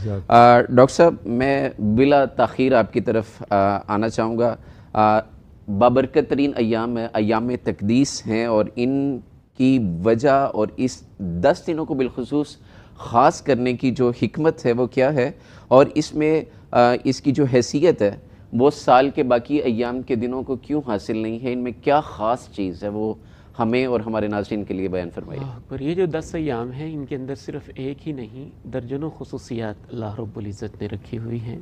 Doctor صاحب میں بلا تاخیر آپ کی طرف آنا چاہوں گا. بابرکت ترین ایام ایام تقدیس ہیں اور ان کی وجہ اور اس 10 دنوں کو بالخصوص خاص کرنے کی جو حکمت ہے وہ کیا ہے، اور اس میں اس کی جو حیثیت ہے وہ سال کے باقی ایام کے دنوں کو کیوں حاصل نہیں ہے؟ ان میں کیا خاص چیز ہے وہ ہمیں اور ہمارے ناظرین کے لیے بیان فرمائیے. پر یہ جو 10 ایام ہیں ان کے اندر صرف ایک ہی نہیں درجنوں خصوصیات اللہ رب العزت نے رکھی ہوئی ہیں.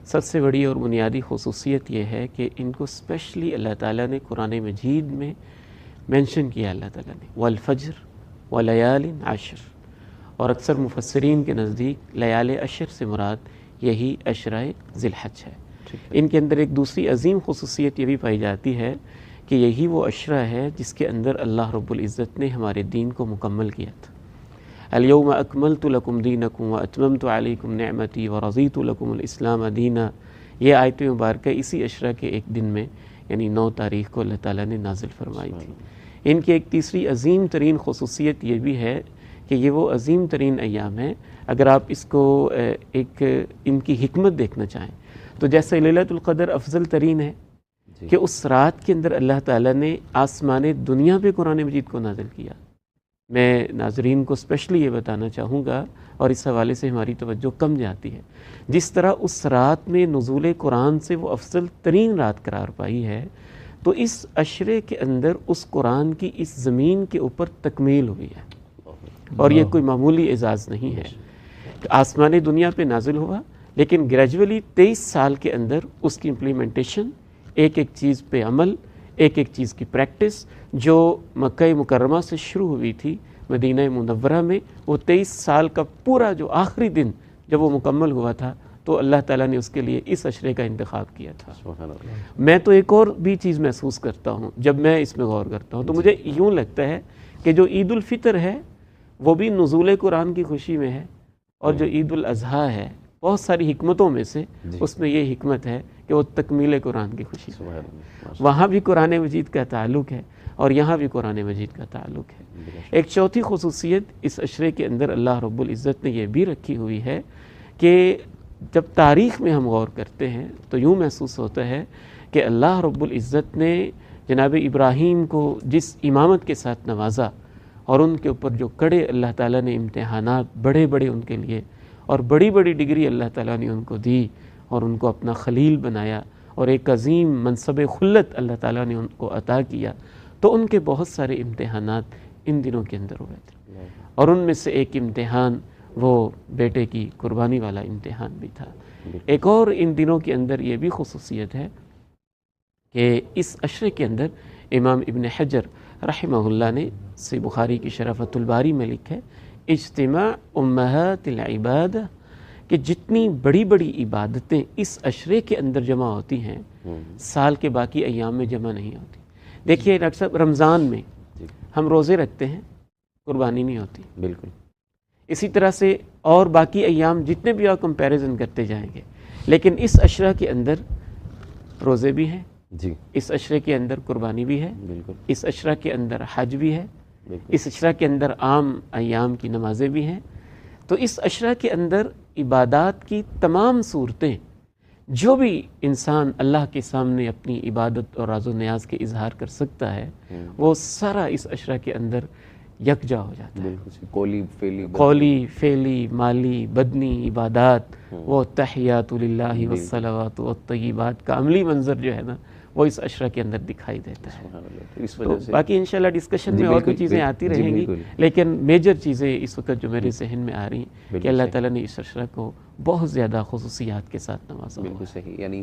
سب سے بڑی اور بنیادی خصوصیت یہ ہے کہ ان کو اسپیشلی اللہ تعالیٰ نے قرآن مجید میں مینشن کیا. اللہ تعالیٰ نے والفجر ولیال عشر، اور اکثر مفسرین کے نزدیک لیال عشر سے مراد یہی عشرہ ذی الحج ہے. ان کے اندر ایک دوسری عظیم خصوصیت یہ بھی پائی جاتی ہے کہ یہی وہ عشرہ ہے جس کے اندر اللہ رب العزت نے ہمارے دین کو مکمل کیا تھا. الیوم اکملت لکم دینکم واتممت علیکم نعمتی ورضیت لکم الاسلام دینا. یہ آیت مبارکہ اسی عشرہ کے ایک دن میں یعنی 9 تاریخ کو اللہ تعالیٰ نے نازل فرمائی تھی. ان کی ایک تیسری عظیم ترین خصوصیت یہ بھی ہے کہ یہ وہ عظیم ترین ایام ہیں. اگر آپ اس کو ایک ان کی حکمت دیکھنا چاہیں تو جیسے لیلۃ القدر افضل ترین ہے کہ اس رات کے اندر اللہ تعالیٰ نے آسمان دنیا پہ قرآن مجید کو نازل کیا. میں ناظرین کو اسپیشلی یہ بتانا چاہوں گا اور اس حوالے سے ہماری توجہ کم جاتی ہے، جس طرح اس رات میں نزول قرآن سے وہ افضل ترین رات قرار پائی ہے، تو اس عشرے کے اندر اس قرآن کی اس زمین کے اوپر تکمیل ہوئی ہے. اور یہ کوئی معمولی اعزاز نہیں ہے. آسمان دنیا پہ نازل ہوا لیکن گریجولی 23 سال کے اندر اس کی امپلیمنٹیشن، ایک ایک چیز پہ عمل، ایک ایک چیز کی پریکٹس جو مکہ مکرمہ سے شروع ہوئی تھی مدینہ منورہ میں، وہ 23 سال کا پورا جو آخری دن جب وہ مکمل ہوا تھا تو اللہ تعالیٰ نے اس کے لیے اس عشرے کا انتخاب کیا تھا. میں تو ایک اور بھی چیز محسوس کرتا ہوں جب میں اس میں غور کرتا ہوں تو مجھے یوں لگتا ہے کہ جو عید الفطر ہے وہ بھی نزول قرآن کی خوشی میں ہے، اور جو عید الاضحیٰ ہے بہت ساری حکمتوں میں سے اس میں یہ حکمت ہے کہ وہ تکمیل قرآن کی خوشی ہے. وہاں بھی قرآن مجید کا تعلق ہے اور یہاں بھی قرآن مجید کا تعلق ہے. ایک چوتھی خصوصیت اس عشرے کے اندر اللہ رب العزت نے یہ بھی رکھی ہوئی ہے کہ جب تاریخ میں ہم غور کرتے ہیں تو یوں محسوس ہوتا ہے کہ اللہ رب العزت نے جناب ابراہیم کو جس امامت کے ساتھ نوازا اور ان کے اوپر جو کڑے اللہ تعالیٰ نے امتحانات بڑے بڑے ان کے لیے اور بڑی بڑی ڈگری اللہ تعالیٰ نے ان کو دی اور ان کو اپنا خلیل بنایا اور ایک عظیم منصب خلت اللہ تعالیٰ نے ان کو عطا کیا، تو ان کے بہت سارے امتحانات ان دنوں کے اندر ہوئے تھے. اور ان میں سے ایک امتحان وہ بیٹے کی قربانی والا امتحان بھی تھا. ایک اور ان دنوں کے اندر یہ بھی خصوصیت ہے کہ اس عشرے کے اندر امام ابن حجر رحمہ اللہ نے صحیح بخاری کی شرح الباری میں لکھا ہے اجتماع امہات العبادہ، کہ جتنی بڑی بڑی عبادتیں اس عشرے کے اندر جمع ہوتی ہیں سال کے باقی ایام میں جمع نہیں ہوتی. دیکھیے ڈاکٹر صاحب، رمضان میں ہم روزے رکھتے ہیں، قربانی نہیں ہوتی. بالکل اسی طرح سے اور باقی ایام جتنے بھی آپ کمپیریزن کرتے جائیں گے، لیکن اس عشرہ کے اندر روزے بھی ہیں، اس عشرے کے اندر قربانی بھی ہے، اس عشرہ کے اندر حج بھی ہے، اس عشرہ کے اندر عام ایام کی نمازیں بھی ہیں. تو اس عشرہ کے اندر عبادات کی تمام صورتیں جو بھی انسان اللہ کے سامنے اپنی عبادت اور راز و نیاز کے اظہار کر سکتا ہے وہ سارا اس عشرہ کے اندر یکجا ہو جاتا ہے. قولی فعلی مالی بدنی عبادات، وہ تحیات للہ والصلوات والطیبات کا عملی منظر جو ہے نا وہ اس عشرہ کے اندر دکھائی دیتا ہے. تو باقی انشاءاللہ ڈسکشن میں اور کوئی چیزیں آتی رہیں گی، لیکن میجر چیزیں اس وقت جو میرے ذہن میں آ رہی ہیں کہ اللہ تعالیٰ نے اس عشرہ کو بہت زیادہ خصوصیات کے ساتھ نوازا. بالکل صحیح. یعنی